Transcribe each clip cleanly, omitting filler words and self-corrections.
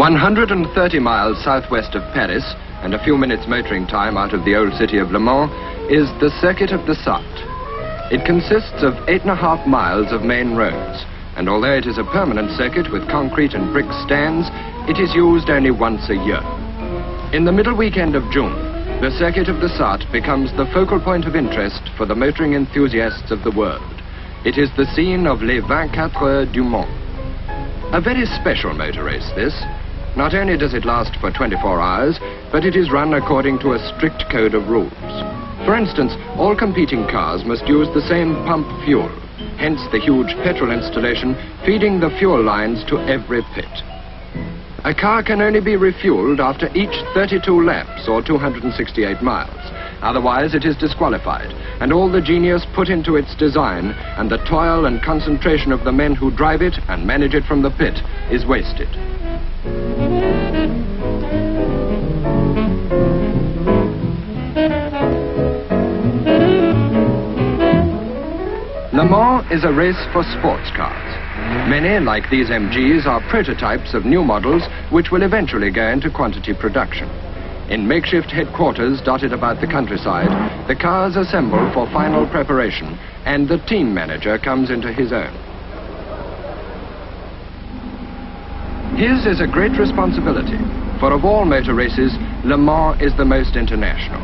130 miles southwest of Paris, and a few minutes motoring time out of the old city of Le Mans, is the Circuit of the Sarthe. It consists of 8.5 miles of main roads, and although it is a permanent circuit with concrete and brick stands, it is used only once a year. In the middle weekend of June, the Circuit of the Sarthe becomes the focal point of interest for the motoring enthusiasts of the world. It is the scene of Les 24 Heures du Mans. A very special motor race, this. Not only does it last for 24 hours, but it is run according to a strict code of rules. For instance, all competing cars must use the same pump fuel, hence the huge petrol installation feeding the fuel lines to every pit. A car can only be refueled after each 32 laps or 268 miles. Otherwise it is disqualified, and all the genius put into its design and the toil and concentration of the men who drive it and manage it from the pit is wasted. Le Mans is a race for sports cars. Many, like these MGs, are prototypes of new models which will eventually go into quantity production. In makeshift headquarters dotted about the countryside, the cars assemble for final preparation, and the team manager comes into his own. His is a great responsibility, for of all motor races, Le Mans is the most international.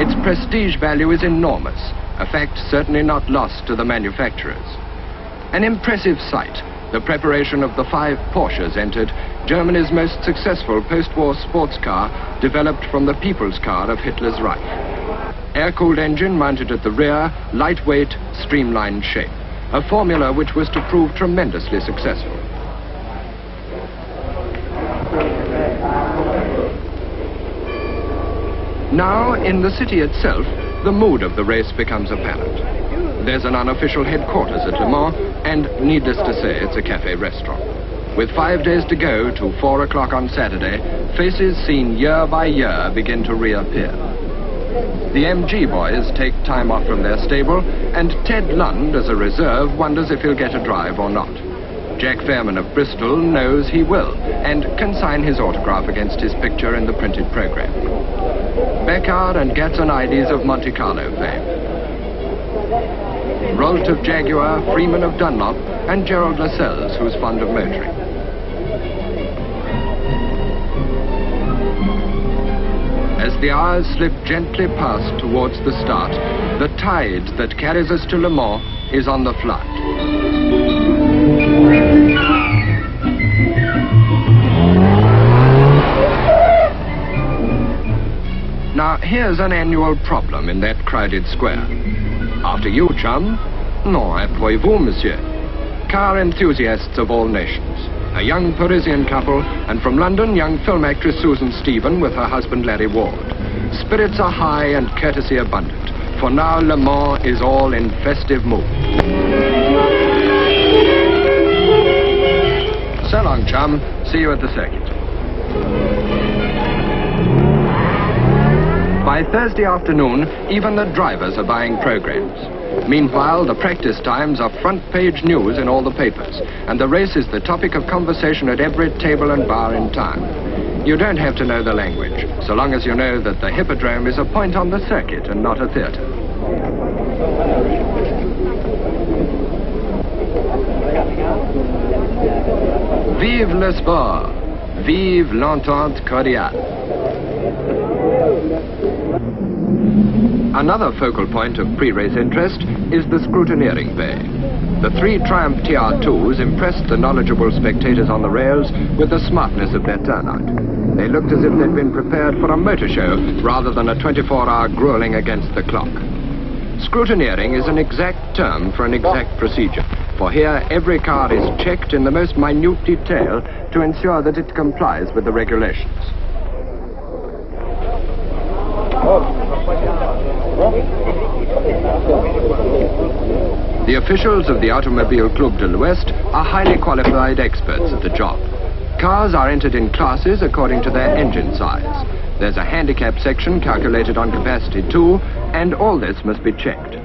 Its prestige value is enormous, a fact certainly not lost to the manufacturers. An impressive sight, the preparation of the 5 Porsches entered, Germany's most successful post-war sports car, developed from the people's car of Hitler's Reich. Air-cooled engine mounted at the rear, lightweight, streamlined shape, a formula which was to prove tremendously successful. Now, in the city itself, the mood of the race becomes apparent. There's an unofficial headquarters at Le Mans, and needless to say, it's a cafe restaurant. With 5 days to go to 4 o'clock on Saturday, faces seen year by year begin to reappear. The MG boys take time off from their stable, and Ted Lund, as a reserve, wonders if he'll get a drive or not. Jack Fairman of Bristol knows he will, and can sign his autograph against his picture in the printed program. Beckard and Gatsonides of Monte Carlo fame. Rolt of Jaguar, Freeman of Dunlop, and Gerald Lascelles, who's fond of motoring. As the hours slip gently past towards the start, the tide that carries us to Le Mans is on the flood. Now, here's an annual problem in that crowded square. After you, chum? Non, après vous, monsieur. Car enthusiasts of all nations. A young Parisian couple, and from London, young film actress Susan Stephen with her husband Larry Ward. Spirits are high and courtesy abundant, for now Le Mans is all in festive mood. So long, chum. See you at the circuit. By Thursday afternoon, even the drivers are buying programs. Meanwhile, the practice times are front-page news in all the papers, and the race is the topic of conversation at every table and bar in town. You don't have to know the language, so long as you know that the hippodrome is a point on the circuit and not a theatre. Vive le sport! Vive l'entente cordiale! Another focal point of pre-race interest is the scrutineering bay. The 3 Triumph TR2s impressed the knowledgeable spectators on the rails with the smartness of their turnout. They looked as if they'd been prepared for a motor show rather than a 24-hour grueling against the clock. Scrutineering is an exact term for an exact procedure, for here every car is checked in the most minute detail to ensure that it complies with the regulations. The officials of the Automobile Club de l'Ouest are highly qualified experts at the job. Cars are entered in classes according to their engine size. There's a handicap section calculated on capacity too, and all this must be checked.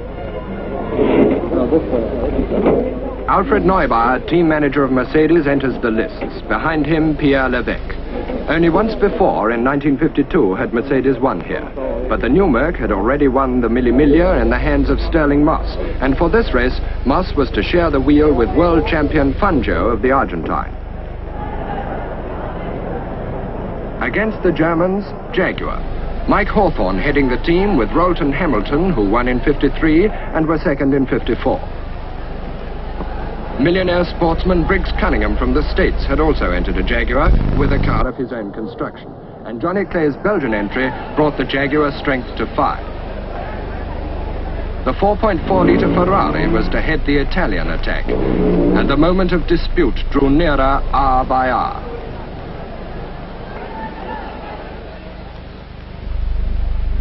Alfred Neubauer, team manager of Mercedes, enters the lists. Behind him, Pierre Levesque. Only once before, in 1952, had Mercedes won here. But the new Merc had already won the Mille Miglia in the hands of Sterling Moss. And for this race, Moss was to share the wheel with world champion Fangio of the Argentine. Against the Germans, Jaguar. Mike Hawthorne heading the team with Rolton Hamilton, who won in '53 and were second in '54. Millionaire sportsman Briggs Cunningham from the States had also entered a Jaguar with a car of his own construction. And Johnny Clay's Belgian entry brought the Jaguar strength to 5. The 4.4-litre Ferrari was to head the Italian attack, and the moment of dispute drew nearer hour by hour.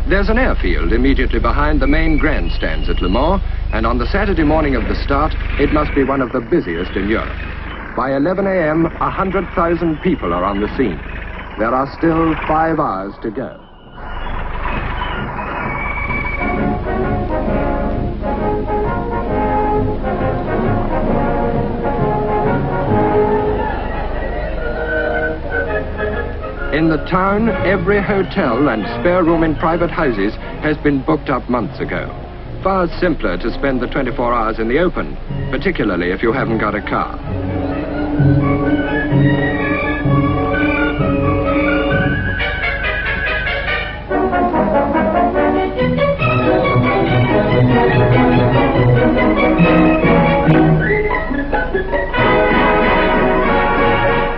There's an airfield immediately behind the main grandstands at Le Mans, and on the Saturday morning of the start, it must be one of the busiest in Europe. By 11 a.m., 100,000 people are on the scene. There are still 5 hours to go. In the town, every hotel and spare room in private houses has been booked up months ago. Far simpler to spend the 24 hours in the open, particularly if you haven't got a car.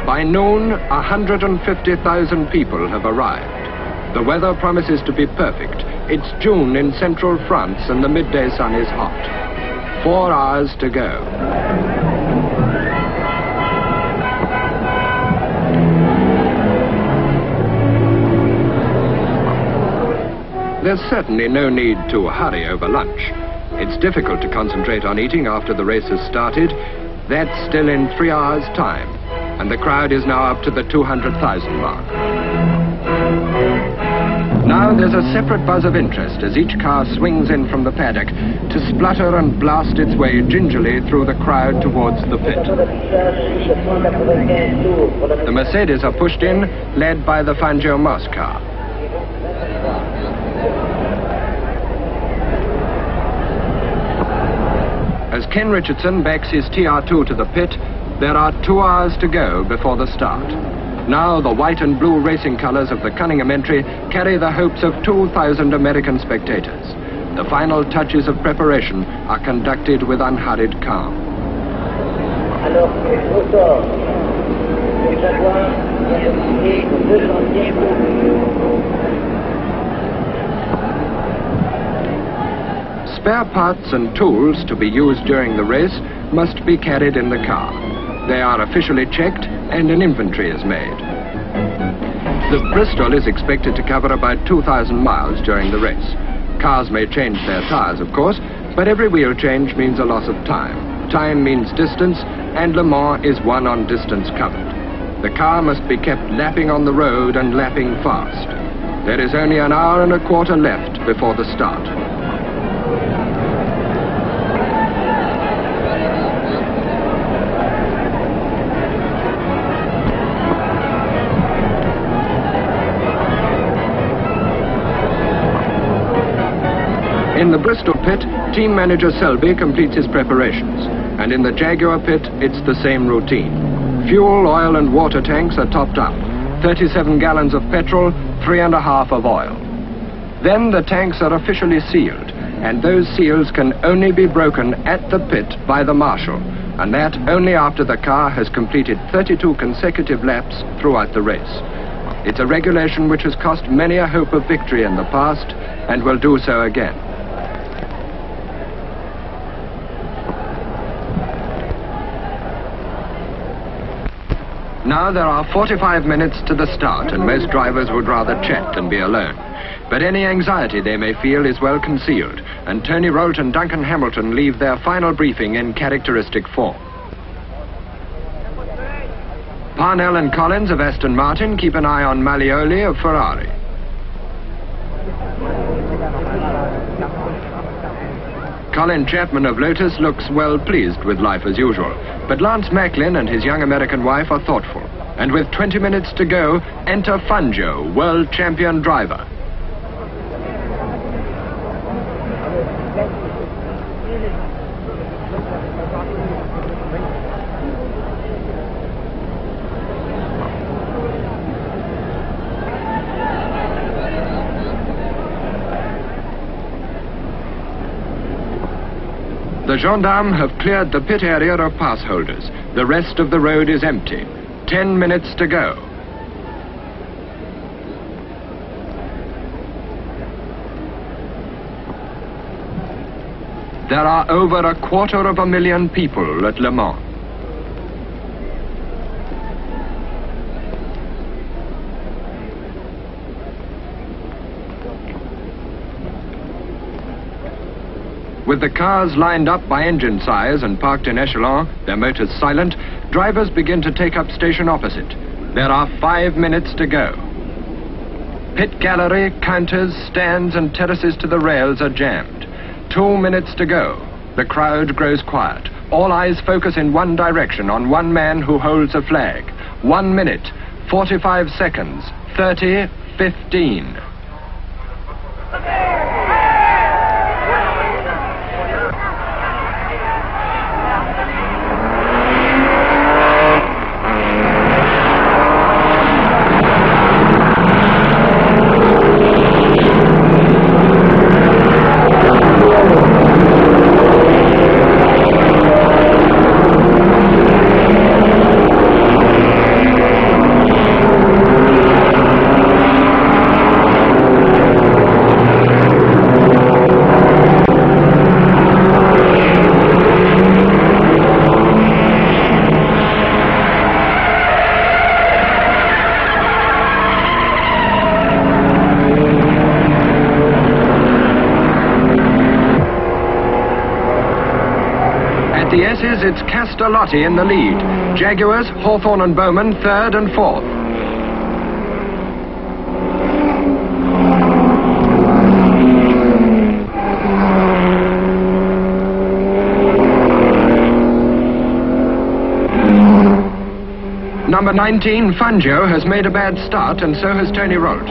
By noon, 150,000 people have arrived. The weather promises to be perfect. It's June in central France and the midday sun is hot. 4 hours to go. There's certainly no need to hurry over lunch. It's difficult to concentrate on eating after the race has started. That's still in 3 hours' time. And the crowd is now up to the 200,000 mark. Now there's a separate buzz of interest as each car swings in from the paddock to splutter and blast its way gingerly through the crowd towards the pit. The Mercedes are pushed in, led by the Fangio Moss car. As Ken Richardson backs his TR2 to the pit, there are 2 hours to go before the start. Now the white and blue racing colors of the Cunningham entry carry the hopes of 2,000 American spectators. The final touches of preparation are conducted with unhurried calm. Spare parts and tools to be used during the race must be carried in the car. They are officially checked and an inventory is made. The Bristol is expected to cover about 2,000 miles during the race. Cars may change their tires, of course, but every wheel change means a loss of time. Time means distance, and Le Mans is won on distance covered. The car must be kept lapping on the road and lapping fast. There is only an hour and a quarter left before the start. In the Bristol pit, team manager Selby completes his preparations, and in the Jaguar pit, it's the same routine. Fuel, oil and water tanks are topped up, 37 gallons of petrol, 3.5 of oil. Then the tanks are officially sealed, and those seals can only be broken at the pit by the marshal, and that only after the car has completed 32 consecutive laps throughout the race. It's a regulation which has cost many a hope of victory in the past, and will do so again. Now there are 45 minutes to the start, and most drivers would rather chat than be alone. But any anxiety they may feel is well concealed, and Tony Rolt and Duncan Hamilton leave their final briefing in characteristic form. Parnell and Collins of Aston Martin keep an eye on Malioli of Ferrari. Colin Chapman of Lotus looks well pleased with life as usual, but Lance Macklin and his young American wife are thoughtful. And with 20 minutes to go, enter Fangio, world champion driver. The gendarmes have cleared the pit area of pass holders. The rest of the road is empty. 10 minutes to go. There are over 250,000 people at Le Mans. With the cars lined up by engine sires and parked in echelon, their motors silent, drivers begin to take up station opposite. There are 5 minutes to go. Pit gallery, counters, stands and terraces to the rails are jammed. 2 minutes to go. The crowd grows quiet. All eyes focus in one direction on one man who holds a flag. 1 minute, 45 seconds, 30, 15. At the S's, it's Castellotti in the lead. Jaguars, Hawthorne and Bowman, third and fourth. Number 19, Fangio, has made a bad start, and so has Tony Rolt.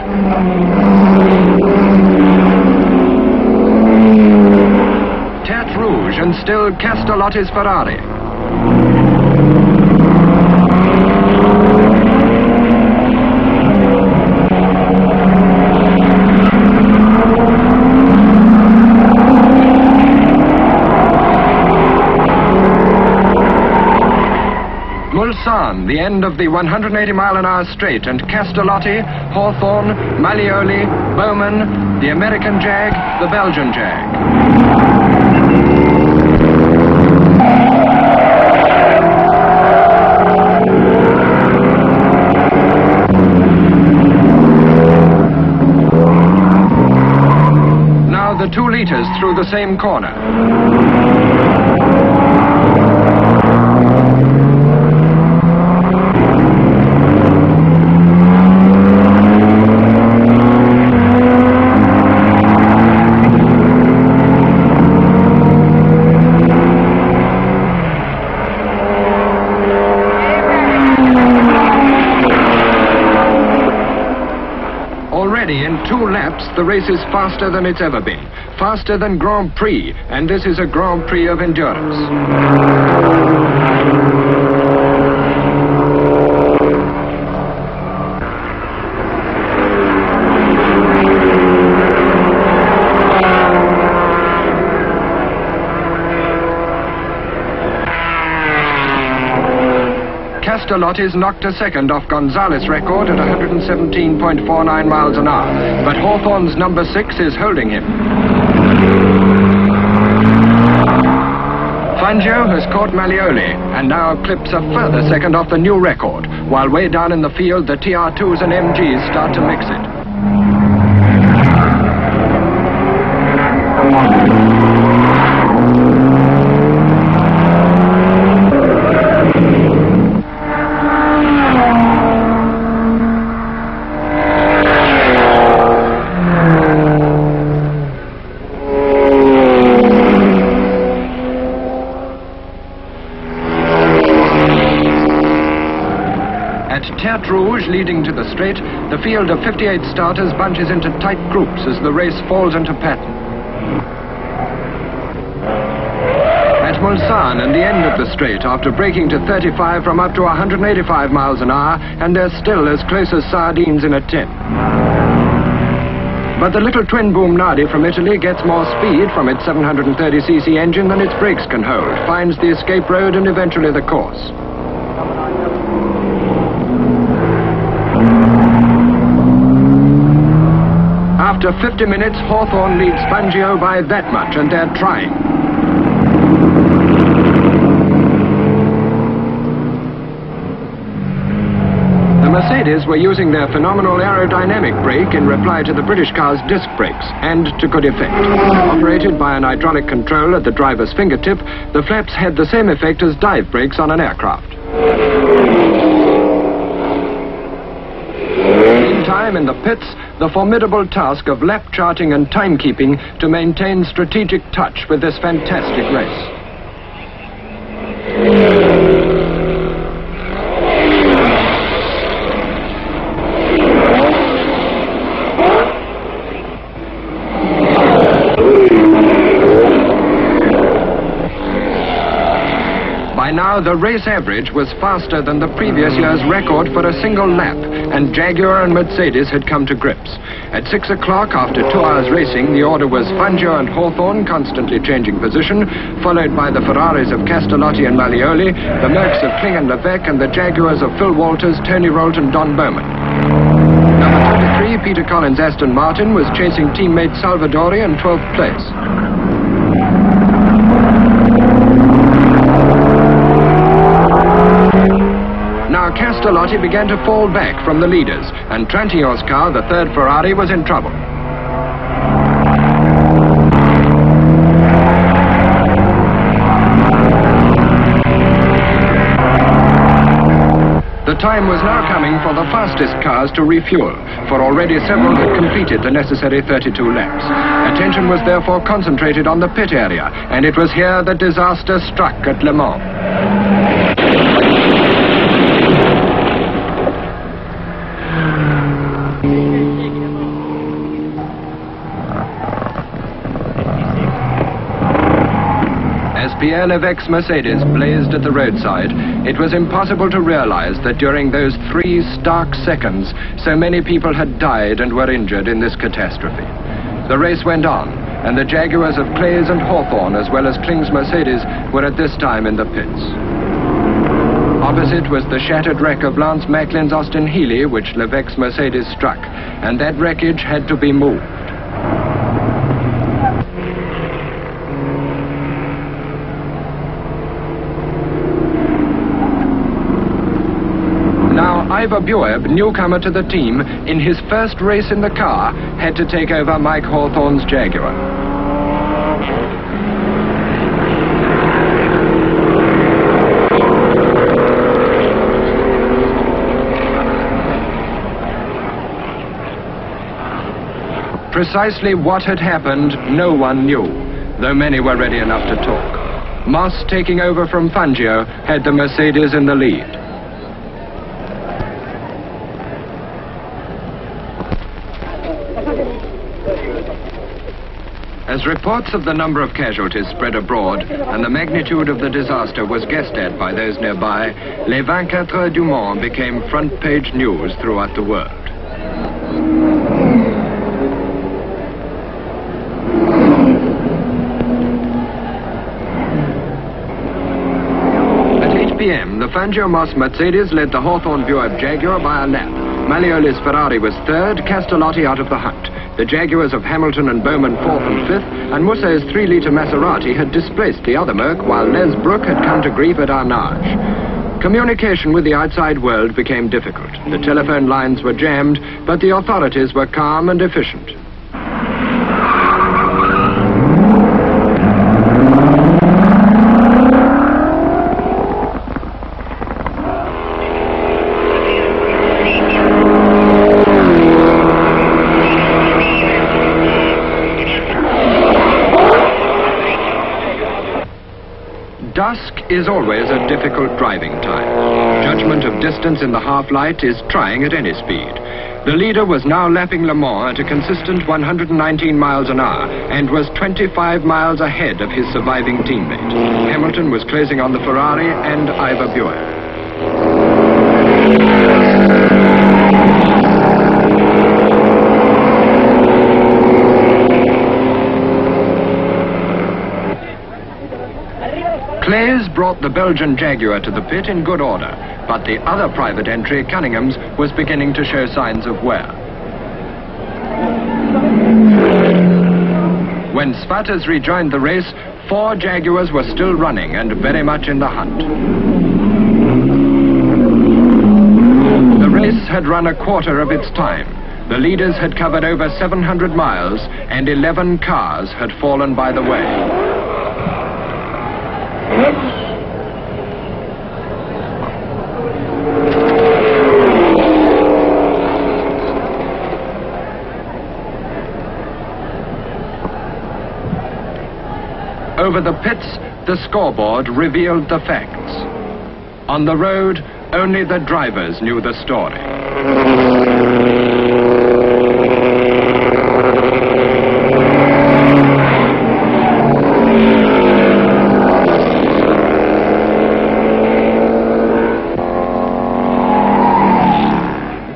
Tête Rouge and still Castellotti's Ferrari. Mulsanne, the end of the 180-mile-an-hour straight, and Castellotti, Hawthorne, Malioli, Bowman, the American Jag, the Belgian Jag. Now the 2 liters through the same corner. Already in 2 laps, the race is faster than it's ever been. Faster than Grand Prix, and this is a Grand Prix of endurance. Castellotti's knocked a second off Gonzalez' record at 117.49 miles an hour, but Hawthorne's number 6 is holding him. Fangio has caught Malioli and now clips a further second off the new record, while way down in the field the TR2s and MGs start to mix it. At Tertre Rouge, leading to the straight, the field of 58 starters bunches into tight groups as the race falls into pattern. At Mulsanne and the end of the straight, after braking to 35 from up to 185 miles an hour, and they're still as close as sardines in a tin. But the little twin-boom Nardi from Italy gets more speed from its 730cc engine than its brakes can hold, finds the escape road and eventually the course. After 50 minutes, Hawthorn leads Fangio by that much, and they're trying. The Mercedes were using their phenomenal aerodynamic brake in reply to the British car's disc brakes, and to good effect. Operated by an hydraulic control at the driver's fingertip, the flaps had the same effect as dive brakes on an aircraft. Meantime, in the pits, the formidable task of lap charting and timekeeping to maintain strategic touch with this fantastic race. By now, the race average was faster than the previous year's record for a single lap, and Jaguar and Mercedes had come to grips. At 6 o'clock, after 2 hours racing, the order was Fangio and Hawthorn constantly changing position, followed by the Ferraris of Castellotti and Malioli, the Mercs of Kling and Levesque, and the Jaguars of Phil Walters, Tony Rolt and Don Bowman. Number 33, Peter Collins' Aston Martin, was chasing teammate Salvadori in 12th place. Now Castellotti began to fall back from the leaders, and Trantillon's car, the third Ferrari, was in trouble. The time was now coming for the fastest cars to refuel, for already several had completed the necessary 32 laps. Attention was therefore concentrated on the pit area, and it was here that disaster struck at Le Mans. As Pierre Levesque's Mercedes blazed at the roadside, it was impossible to realize that during those 3 stark seconds, so many people had died and were injured in this catastrophe. The race went on, and the Jaguars of Clays and Hawthorn, as well as Kling's Mercedes, were at this time in the pits. Opposite was the shattered wreck of Lance Macklin's Austin Healey, which Levesque's Mercedes struck, and that wreckage had to be moved. Ivor Bueb, newcomer to the team, in his first race in the car, had to take over Mike Hawthorn's Jaguar. Precisely what had happened, no one knew, though many were ready enough to talk. Moss, taking over from Fangio, had the Mercedes in the lead. As reports of the number of casualties spread abroad and the magnitude of the disaster was guessed at by those nearby, Les 24 Heures du Mans became front-page news throughout the world. At 8 p.m., the Fangio-Moss Mercedes led the Hawthorn-Bueb Jaguar by a lap. Malioli's Ferrari was third, Castellotti out of the hunt. The Jaguars of Hamilton and Bowman fourth and fifth, and Musset's 3-litre Maserati had displaced the other Merc, while Les Brook had come to grief at Arnage. Communication with the outside world became difficult. The telephone lines were jammed, but the authorities were calm and efficient. Dusk is always a difficult driving time. Judgment of of distance in the half-light is trying at any speed. The leader was now lapping Le Mans at a consistent 119 miles an hour and was 25 miles ahead of his surviving teammate. Hamilton was closing on the Ferrari and Ivor Buer. Clays brought the Belgian Jaguar to the pit in good order, but the other private entry, Cunningham's, was beginning to show signs of wear. When Sputters rejoined the race, 4 Jaguars were still running and very much in the hunt. The race had run a quarter of its time. The leaders had covered over 700 miles and 11 cars had fallen by the way. Over the pits, the scoreboard revealed the facts. On the road, only the drivers knew the story.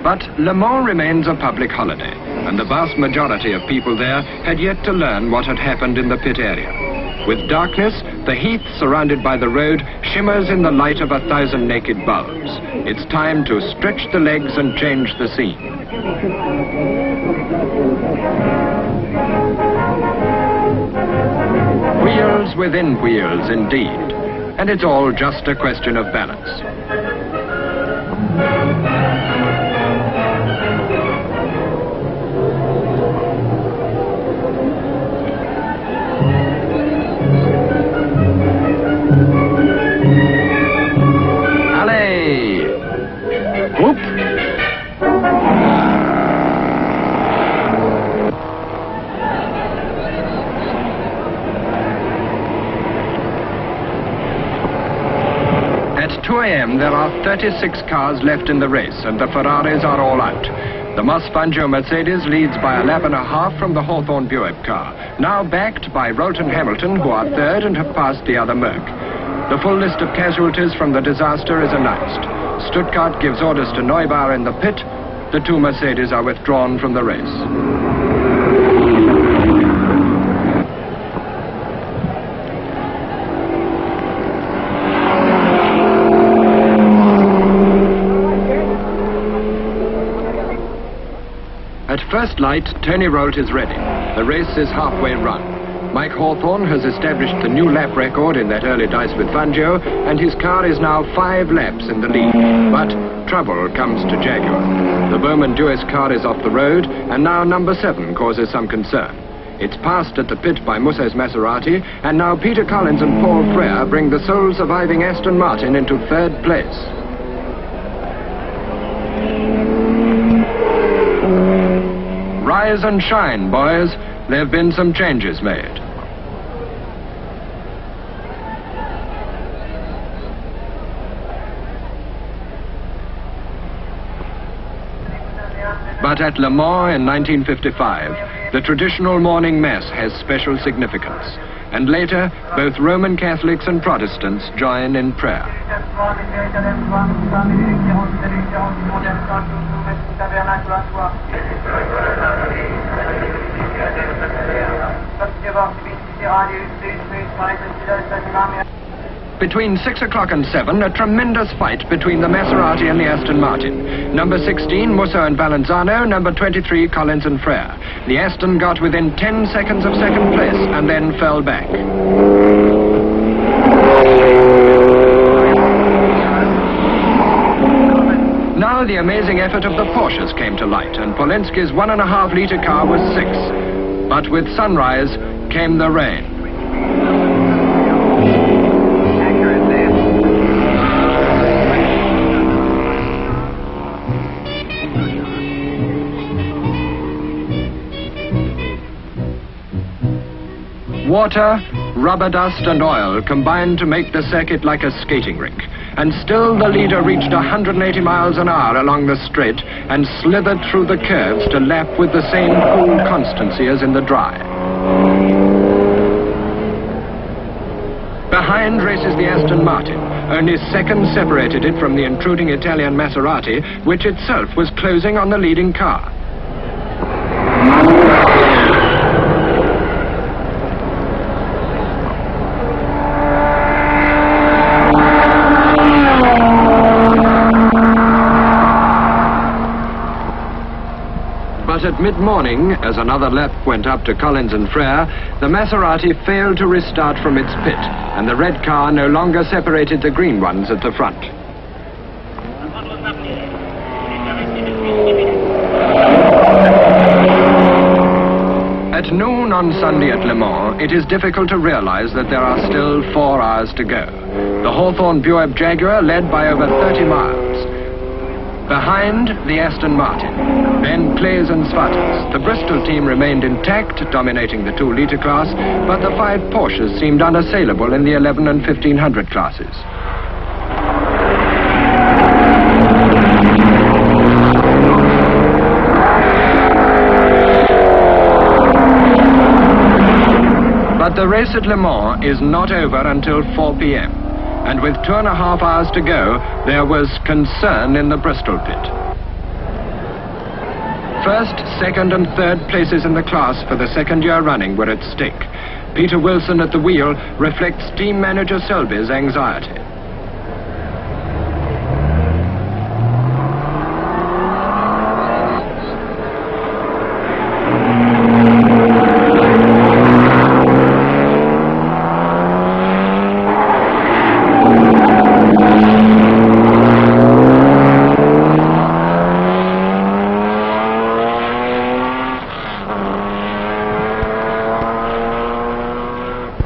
But Le Mans remains a public holiday, and the vast majority of people there had yet to learn what had happened in the pit area. With darkness, the heath surrounded by the road shimmers in the light of 1,000 naked bulbs. It's time to stretch the legs and change the scene. Wheels within wheels, indeed. And it's all just a question of balance. At 2 a.m. there are 36 cars left in the race and the Ferraris are all out. The Moss Fangio Mercedes leads by a lap and a half from the Hawthorne Buick car, now backed by Rolton Hamilton, who are third and have passed the other Merc. The full list of casualties from the disaster is announced. Stuttgart gives orders to Neubauer in the pit. The 2 Mercedes are withdrawn from the race. At first light, Tony Rolt is ready. The race is halfway run. Mike Hawthorne has established the new lap record in that early dice with Fangio, and his car is now 5 laps in the lead. But trouble comes to Jaguar. The Bowman Dewis car is off the road, and now number 7 causes some concern. It's passed at the pit by Musse's Maserati, and now Peter Collins and Paul Frere bring the sole surviving Aston Martin into 3rd place. Rise and shine, boys. There have been some changes made. But at Le Mans in 1955, the traditional morning mass has special significance. And later, both Roman Catholics and Protestants join in prayer. Between 6 o'clock and 7, a tremendous fight between the Maserati and the Aston Martin. Number 16, Musso and Valenzano, number 23, Collins and Frere. The Aston got within 10 seconds of second place and then fell back. Now the amazing effort of the Porsches came to light, and Polenski's 1.5-litre car was 6th. But with sunrise came the rain. Water, rubber dust and oil combined to make the circuit like a skating rink. and still the leader reached 180 miles an hour along the straight and slithered through the curves to lap with the same cool constancy as in the dry. Behind races the Aston Martin. Only seconds separated it from the intruding Italian Maserati, which itself was closing on the leading car. But at mid-morning, as another lap went up to Collins and Frere, the Maserati failed to restart from its pit, and the red car no longer separated the green ones at the front. At noon on Sunday at Le Mans, it is difficult to realize that there are still 4 hours to go. The Hawthorne Buick Jaguar led by over 30 miles. Behind, the Aston Martin, then Clays and Svatas. The Bristol team remained intact, dominating the 2-litre class, but the 5 Porsches seemed unassailable in the 11 and 1500 classes. But the race at Le Mans is not over until 4 p.m. And with 2.5 hours to go, there was concern in the Bristol pit. First, second and third places in the class for the second year running were at stake. Peter Wilson at the wheel reflects team manager Selby's anxiety.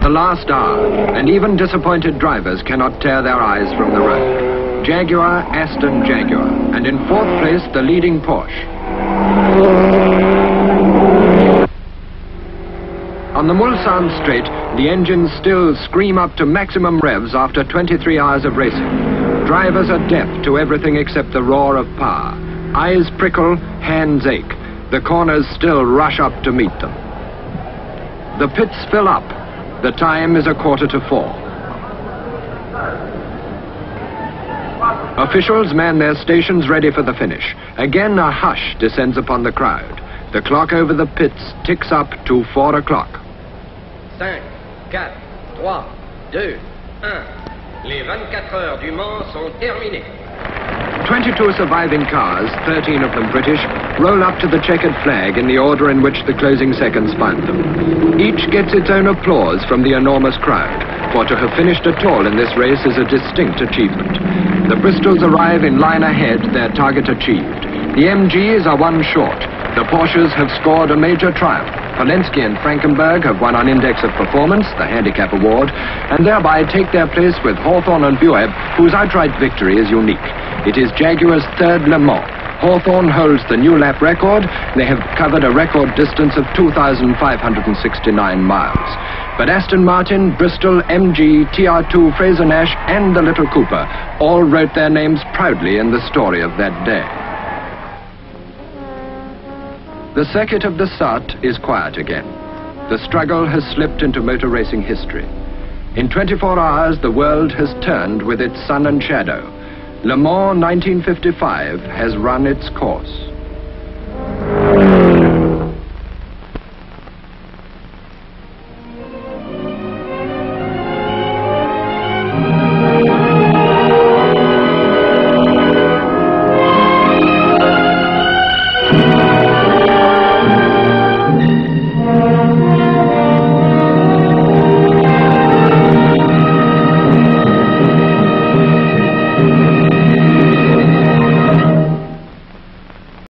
The last hour, and even disappointed drivers cannot tear their eyes from the road. Jaguar, Aston, Jaguar, and in 4th place, the leading Porsche. On the Mulsanne straight, the engines still scream up to maximum revs after 23 hours of racing. Drivers are deaf to everything except the roar of power. Eyes prickle, hands ache. The corners still rush up to meet them. The pits fill up. The time is 3:45. Officials man their stations ready for the finish. Again a hush descends upon the crowd. The clock over the pits ticks up to 4 o'clock. 5, 4, 3, 2, 1. Les 24 heures du Mans sont terminées. 22 surviving cars, 13 of them British, roll up to the checkered flag in the order in which the closing seconds find them. Each gets its own applause from the enormous crowd, for to have finished at all in this race is a distinct achievement. The Bristols arrive in line ahead, their target achieved. The MGs are 1 short. The Porsches have scored a major triumph. Polensky and Frankenberg have won on Index of Performance, the Handicap Award, and thereby take their place with Hawthorne and Buick, whose outright victory is unique. It is Jaguar's 3rd Le Mans. Hawthorne holds the new lap record. They have covered a record distance of 2,569 miles. But Aston Martin, Bristol, MG, TR2, Fraser-Nash, and the Little Cooper all wrote their names proudly in the story of that day. The circuit of the Sarthe is quiet again. The struggle has slipped into motor racing history. In 24 hours, the world has turned with its sun and shadow. Le Mans 1955 has run its course.